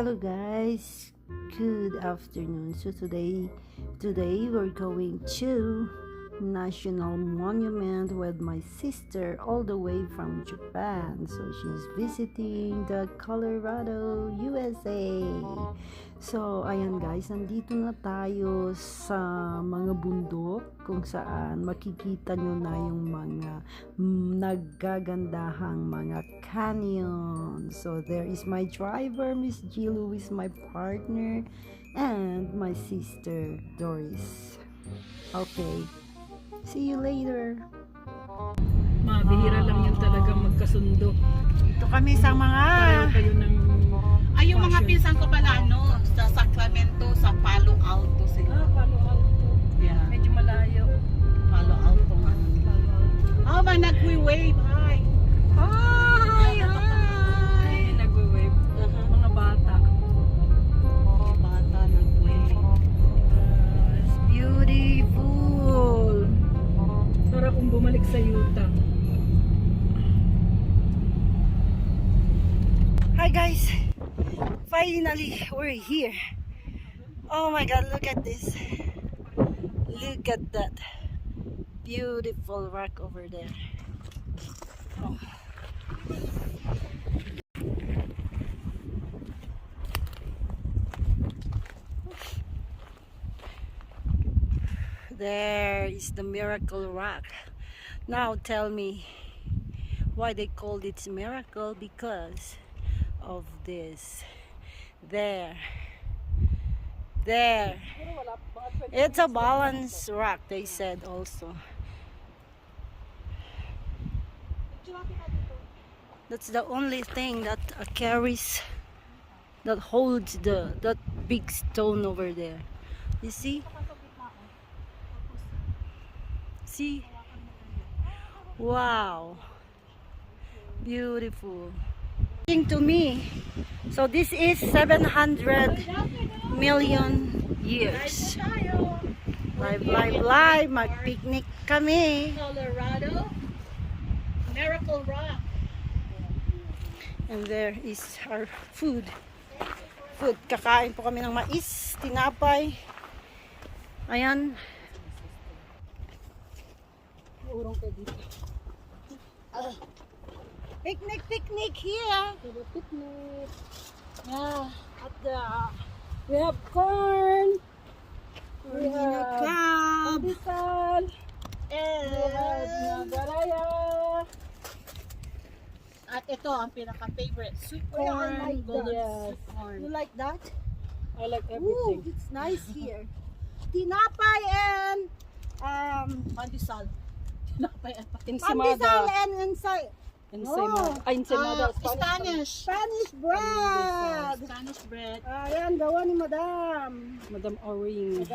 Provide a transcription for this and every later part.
Hello guys, good afternoon. So today we're going to National Monument with my sister all the way from Japan. So she's visiting the Colorado, USA. So ayan guys, nandito na tayo sa mga bundok kung saan makikita nyo na yung mga naggagandahang mga canyon. So there is my driver, Miss Jilu, is my partner, and my sister Doris. Okay, see you later. Mabihira lang yan talagang magkasundo. Ito kami sa mga Pareho kayo ng Ay, yung mga fashion. pinsan ko pala, sa Sacramento, sa Palo Alto sila. Palo Alto. Yeah, Medyo malayo. Palo Alto nga. Oh, ba, nag-wave. Hi. Hi, hi. Ay, nagwe-wave. Mga bata. Bata, nag-wave. It's beautiful. Para kung bumalik sa Utah. Hi guys, finally we're here. Oh my god, look at this. Look at that beautiful rock over there. Oh. There is the Miracle Rock. Now tell me why they called it miracle. Because of this. There, it's a balance rock, they said also. That's the only thing that carries, that holds that big stone over there. You see? See? Wow, beautiful. To me, so this is 700 million years. Live, mag-picnic kami. Colorado, Miracle Rock. And there is our food. Kakain po kami ng mais, tinapay. Ayan. Urong kayo dito. Picnic here. Picnic. Yeah, at the We have corn. We original have club. Bisal. And We have Nagaraya. At ito, ang pinaka-favorite, sweet Oh, I corn, like golden that. sweet corn. you like that? I like Ooh, everything. it's nice here. Tinapay and Pandesal. Tinapay at pandesal Ensimada. and inside Ensimada. Ay, Ensimada. Spanish. Spanish bread. Spanish bread. Ayan, gawa ni Madam. Madam Oring.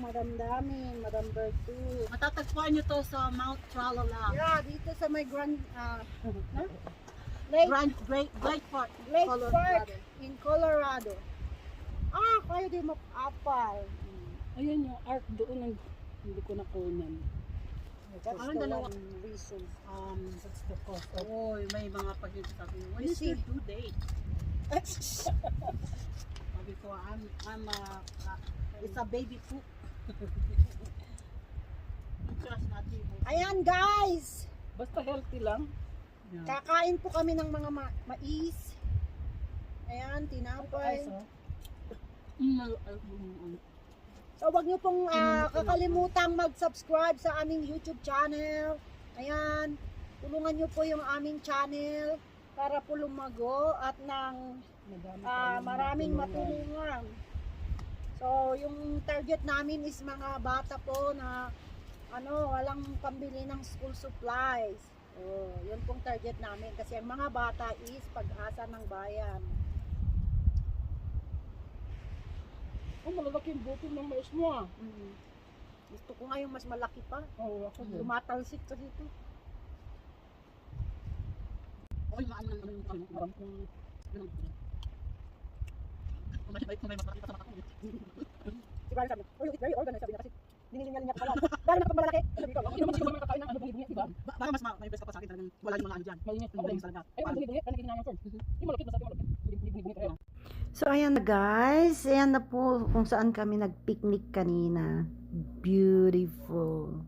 Madam Dami, Madam Bertu. Matatagpuan nyo to sa Mount Tralala. Yeah, dito sa may Lake Great Park, Park Colorado. in Colorado. Ah, kayo din mag-apal. Ayan yung arc doon ang hindi ko nakunan. That's Parang the dalawa. one reason. That's the cost. Oh, may mga pag-sabi. When You is your see. due date? Sabi ko, it's a baby poop. Trust natin. Ayan guys, Basta healthy lang. kakain po kami ng mga mais. Ayan, tinapay. So wag niyo pong kakalimutang mag-subscribe sa aming YouTube channel. Ayan, tulungan niyo po yung aming channel para po lumago at ng maraming matulungan. So yung target namin is mga bata po na walang pambili ng school supplies. Oh, yun pong target namin kasi ang mga bata is pag-asa ng bayan. Oh, malalaki yung buto ng mais mo ah. Gusto ko nga yung mas malaki pa. Oo, ako din. Tumatalsik kasi ito. Oy, maano naman yung parang kung may masakit pa sa mata ko. Si Brian sabi, oh, you eat very organized, sabi niya kasi dinilinya niya pa pala. Dahil na pag malalaki, sabi ko, Hindi naman siguro makakain ng bungit-bungit, diba? Baka mas may best ka pa sa akin talagang wala yung mga ano dyan. Mainit. Mabilis talaga. Ay, ang bungit-bungit, parang natin yung corn. Yung malapit, masarap yung malapit. Bungit-bungit rin. So, ayan na guys. Ayan na po kung saan kami nag-picnic kanina. Beautiful.